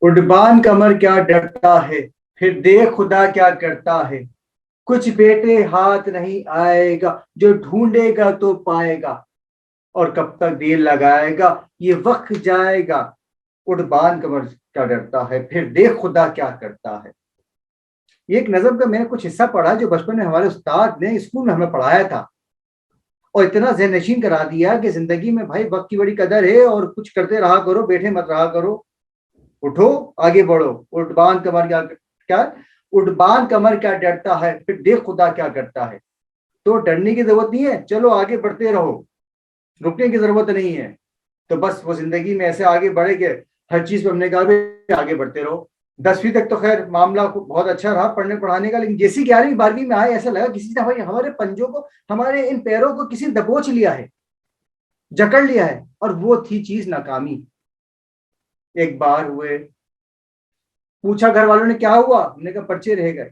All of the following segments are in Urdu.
اڈبان قمر کیا ڈرتا ہے، پھر دیکھ خدا کیا کرتا ہے، کچھ بیٹے ہاتھ نہیں آئے گا، جو ڈھونڈے گا تو پائے گا، اور کب تک دیر لگائے گا، یہ وقت جائے گا، اڈبان قمر کیا ڈرتا ہے، پھر دیکھ خدا کیا کرتا ہے۔ یہ ایک نظم کا میں نے کچھ حصہ پڑھا جو بچپن میں ہمارے استاد نے اسکول میں ہمیں پڑھایا تھا، اور اتنا ذہن نشین کرا دیا کہ زندگی میں بھائی وقت کی بڑی قدر ہے، اور کچھ کرتے رہا کرو، بیٹھے مت رہا کرو، اٹھو آگے بڑھو۔ اڈبان قمر کیا اڈبان قمر کیا ڈرتا ہے، پھر دیکھ خدا کیا کرتا ہے۔ تو ڈرنے کی ضرورت نہیں ہے، چلو آگے بڑھتے رہو، رکنے کی ضرورت نہیں ہے۔ تو بس وہ زندگی میں ایسے آگے بڑھے کہ ہر چیز پہ ہم نے کہا بھی آگے بڑھتے رہو۔ 10ویں تک تو خیر معاملہ بہت اچھا رہا پڑھنے پڑھانے کا، لیکن جیسی 11ویں 12ویں میں آئے ایسا لگا کسی نے ہمارے پنجوں کو، ہمارے ان پیروں کو کسی نے دبوچ لیا ہے، جکڑ لیا ہے، اور وہ تھی چیز ناکامی۔ ایک بار ہوئے، پوچھا گھر والوں نے کیا ہوا، ہم نے کہا پرچے رہ گئے۔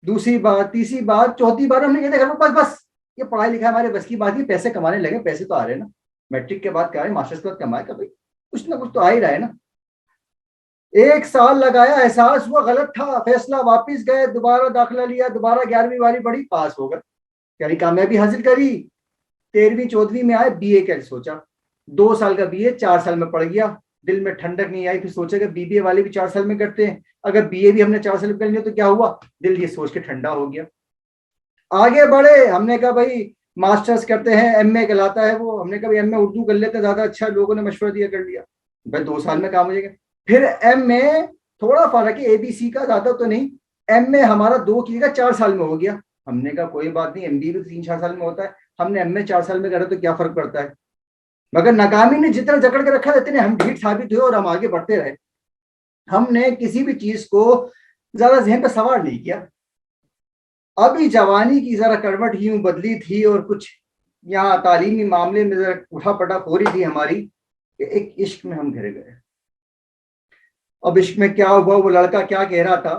دوسری بار، تیسری بار، چوتھی بار ہم نے کہا گھر میں بس یہ پڑھائی لکھائی ہمارے بس کی بات نہیں، پیسے کمانے لگے، پیسے تو آ رہے نا، میٹرک کے بعد کیا ہے، ماسٹرز کے بعد کمائے کا بھائی، کچھ نہ کچھ تو آ ہی رہا ہے نا۔ 1 سال لگایا، احساس ہوا غلط تھا، فیصلہ، واپس گئے، دوبارہ داخلہ لیا، دوبارہ 11ویں والی بڑی، پاس ہو گئے، یعنی کامیابی حاصل کری۔ 13ویں 14ویں میں آئے، بی اے کا سوچا، 2 سال کا بی اے 4 سال میں پڑ گیا، دل میں ٹھنڈک نہیں آئی، پھر سوچا کہ بی بی اے والے بھی 4 سال میں کرتے ہیں، اگر بی اے بھی ہم نے 4 سال میں کر لیا تو کیا ہوا، دل یہ سوچ کے ٹھنڈا ہو گیا۔ آگے بڑھے، ہم نے کہا بھائی ماسٹرز کرتے ہیں، ایم اے کہلاتا ہے وہ، ہم نے کہا ایم اے اردو کر لیتے زیادہ اچھا، لوگوں نے مشورہ دیا، کر لیا بھائی 2 سال میں کام ہو جائے گا۔ پھر ایم اے، تھوڑا فرق ہے، اے بی سی کا، زیادہ تو نہیں، ایم اے ہمارا 2 کی جگہ 4 سال میں ہو گیا۔ ہم نے کہا کوئی بات نہیں، ایم بی بھی 3-4 سال میں ہوتا ہے، ہم نے ایم اے 4 سال میں کرا تو کیا فرق پڑتا ہے۔ مگر ناکامی نے جتنا جکڑ کے رکھا اتنے ہم ڈھیٹ ثابت ہوئے اور ہم آگے بڑھتے رہے۔ ہم نے کسی بھی چیز کو زیادہ ذہن پہ سوار نہیں کیا۔ ابھی جوانی کی ذرا کروٹ یوں بدلی تھی، اور کچھ یہاں تعلیمی معاملے میں ذرا اٹھا پٹا ہو رہی تھی ہماری، کہ ایک عشق میں ہم گھر گئے۔ اب عشق میں کیا ہوا، وہ لڑکا کیا کہہ رہا تھا،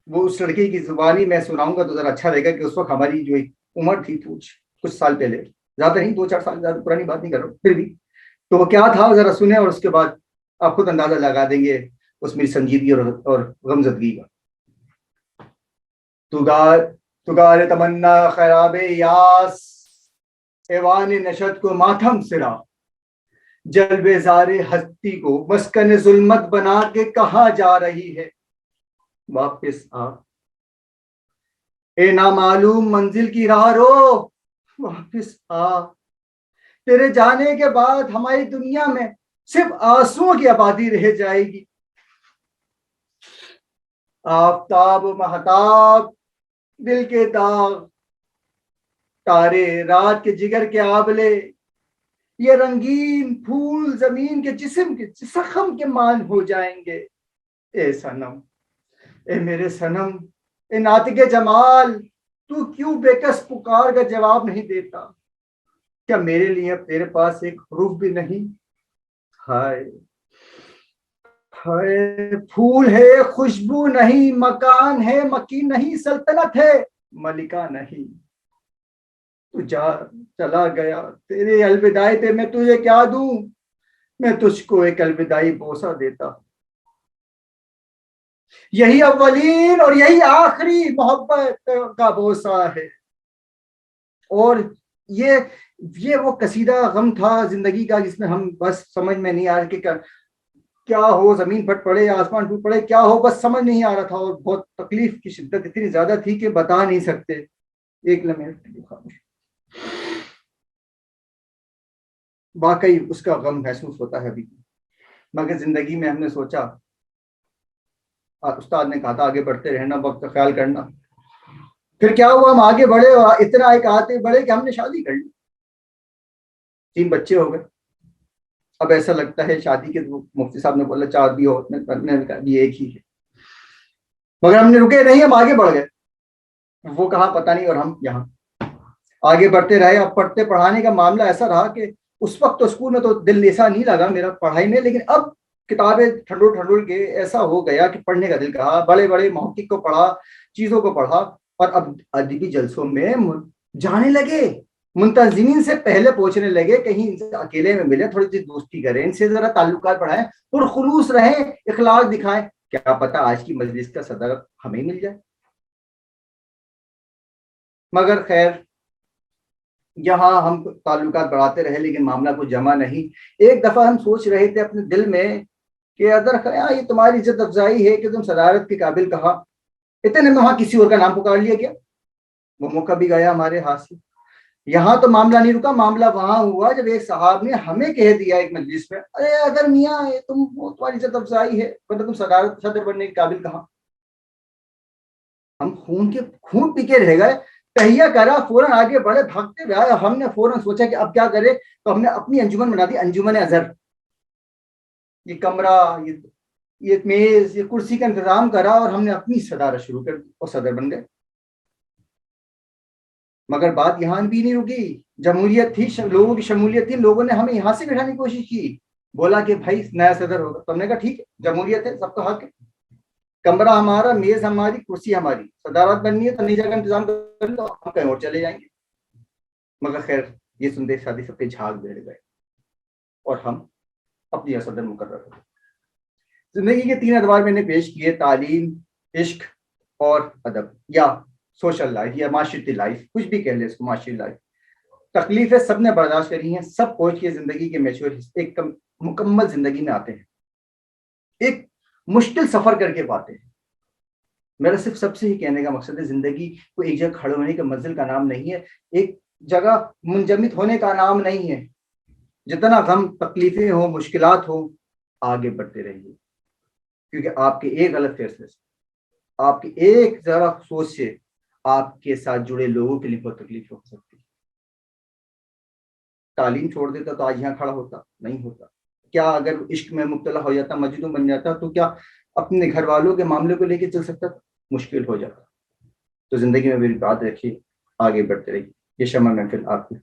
وہ اس لڑکی کی زبانی میں سناؤں گا تو ذرا اچھا رہے گا، کہ اس وقت ہماری جو عمر تھی کچھ سال پہلے، زیادہ نہیں 2-4 سال، زیادہ پرانی بات نہیں کر رہا ہوں، پھر بھی تو وہ کیا تھا ذرا سنیں، اور اس کے بعد آپ خود اندازہ لگا دیں گے اس میری سنجیدگی اور غمزدگی کا۔ تو گار تمنا خراب یاس، ایوان نشد کو ماتم سرا، جلوے زار ہستی کو مسکن ظلمت بنا کے کہاں جا رہی ہے، واپس آ اے نامعلوم منزل کی راہ رو، واپس آ، تیرے جانے کے بعد ہماری دنیا میں صرف آنسوؤں کی آبادی رہ جائے گی۔ آفتاب و مہتاب، دل کے داغ، تارے رات کے جگر کے آبلے، یہ رنگین پھول زمین کے جسم کے زخم کے مان ہو جائیں گے۔ اے صنم، اے میرے صنم، اے ناطق جمال، تو کیوں بے کس پکار کا جواب نہیں دیتا؟ کیا میرے لیے اب تیرے پاس ایک حروف بھی نہیں؟ ہائے ہائے، پھول ہے خوشبو نہیں، مکان ہے مکین نہیں، سلطنت ہے ملکہ نہیں، تو جا چلا گیا، تیرے الوداعی پہ میں تجھے کیا دوں، میں تجھ کو ایک الوداعی بوسہ دیتا۔ یہی اولین اور یہی آخری محبت کا بوسہ ہے۔ اور یہ وہ قصیدہ غم تھا زندگی کا، جس میں ہم بس سمجھ میں نہیں آ رہا کہ کیا ہو، زمین پھٹ پڑے یا آسمان ٹوٹ پڑے، کیا ہو، بس سمجھ نہیں آ رہا تھا، اور بہت تکلیف کی شدت اتنی زیادہ تھی کہ بتا نہیں سکتے۔ ایک لمحے واقعی اس کا غم محسوس ہوتا ہے ابھی، مگر زندگی میں ہم نے سوچا، استاد نے کہا تھا آگے بڑھتے رہنا، وقت کا خیال کرنا۔ پھر کیا ہوا، ہم آگے بڑھے، اتنا ایک آتے بڑھے کہ ہم نے شادی کر لی، 3 بچے ہو گئے۔ اب ایسا لگتا ہے شادی کے مفتی صاحب نے بولا 4 بھی ہو، میں نے کہا یہ ایک ہی ہے، مگر ہم نے رکے نہیں، ہم آگے بڑھ گئے، وہ کہاں پتہ نہیں، اور ہم یہاں آگے بڑھتے رہے۔ اب پڑھتے پڑھانے کا معاملہ ایسا رہا کہ اس وقت تو اسکول میں تو دل ایسا نہیں لگا میرا پڑھائی میں، لیکن اب کتابیں ٹھنڈول کے ایسا ہو گیا کہ پڑھنے کا دل کہا، بڑے بڑے محقق کو پڑھا، چیزوں کو پڑھا، اور اب ادبی جلسوں میں جانے لگے، منتظمین سے پہلے پہنچنے لگے، کہیں ان سے اکیلے میں ملے، تھوڑی سی دوستی کریں، ان سے ذرا تعلقات بڑھائیں، پرخلوص رہیں، اخلاق دکھائیں۔ کیا پتا آج کی مجلس کا صدر ہمیں مل جائے. مگر خیر یہاں ہم تعلقات بڑھاتے رہے لیکن معاملہ کو جمع نہیں. ایک دفعہ ہم سوچ رہے تھے اپنے دل میں کہ اگر یہ تمہاری عزت افزائی ہے کہ تم صدارت کے قابل کہا, اتنے میں وہاں کسی اور کا نام پکار لیا گیا, وہ موقع بھی گیا ہمارے ہاتھ سے. یہاں تو معاملہ نہیں رکا, معاملہ وہاں ہوا جب ایک صاحب نے ہمیں کہہ دیا ایک مجلس میں, ارے اگر میاں تمہاری عزت افزائی ہے ورنہ تم صدر بننے کے قابل کہاں. ہم خون پی کے رہ گئے. تہیہ کرا, فوراً آگے بڑھے, بھاگتے ہوئے آئے. ہم نے فوراً سوچا کہ اب کیا کرے, تو ہم نے اپنی انجمن بنا دی, انجمن اظہر. یہ کمرہ, یہ میز, یہ کرسی کا انتظام کرا اور ہم نے اپنی صدارت شروع کر دی اور صدر بن گئے. مگر بات یہاں بھی نہیں رکی. جمہوریت تھی, لوگوں کی شمولیت تھی, لوگوں نے ہمیں یہاں سے بٹھانے کی کوشش کی. بولا کہ بھائی نیا صدر ہوگا, تو ہم نے کہا ٹھیک ہے, جمہوریت ہے, سب کا حق ہے, کمرہ ہمارا, میز ہماری, کرسی ہماری, صدارت بننی ہے تو نئی جگہ انتظام کر لو, ہم کہیں اور چلے جائیں گے. مگر خیر یہ سنتے شادی سب کے جھاگ بیٹھ گئے اور ہم اپنی صدر مقرر ہوئے. زندگی کے 3 ادوار میں نے پیش کیے, تعلیم, عشق اور ادب, یا سوشل لائف, یا معاشرتی لائف, کچھ بھی کہہ لیں اس کو, معاشرتی لائف. تکلیفیں سب نے برداشت کری ہیں, سب پہنچ کے زندگی کے میچور ایک مکمل زندگی میں آتے ہیں, ایک مشکل سفر کر کے پاتے ہیں. میرا صرف سب سے ہی کہنے کا مقصد ہے, زندگی کو ایک جگہ کھڑے ہونے کا منزل کا نام نہیں ہے, ایک جگہ منجمد ہونے کا نام نہیں ہے. جتنا غم, تکلیفیں ہوں, مشکلات ہوں, آگے بڑھتے رہیے, کیونکہ آپ کے ایک غلط فیصلے سے, آپ کی ایک ذرا سوچ سے آپ کے ساتھ جڑے لوگوں کے لیے بہت تکلیف ہو سکتی ہے. تعلیم چھوڑ دیتا تو آج یہاں کھڑا ہوتا نہیں ہوتا. کیا اگر عشق میں مبتلا ہو جاتا, مجنون بن جاتا, تو کیا اپنے گھر والوں کے معاملے کو لے کے چل سکتا تھا؟ مشکل ہو جاتا. تو زندگی میں میری بات رکھیے, آگے بڑھتے رہیے. یہ شمع محفل آپ کی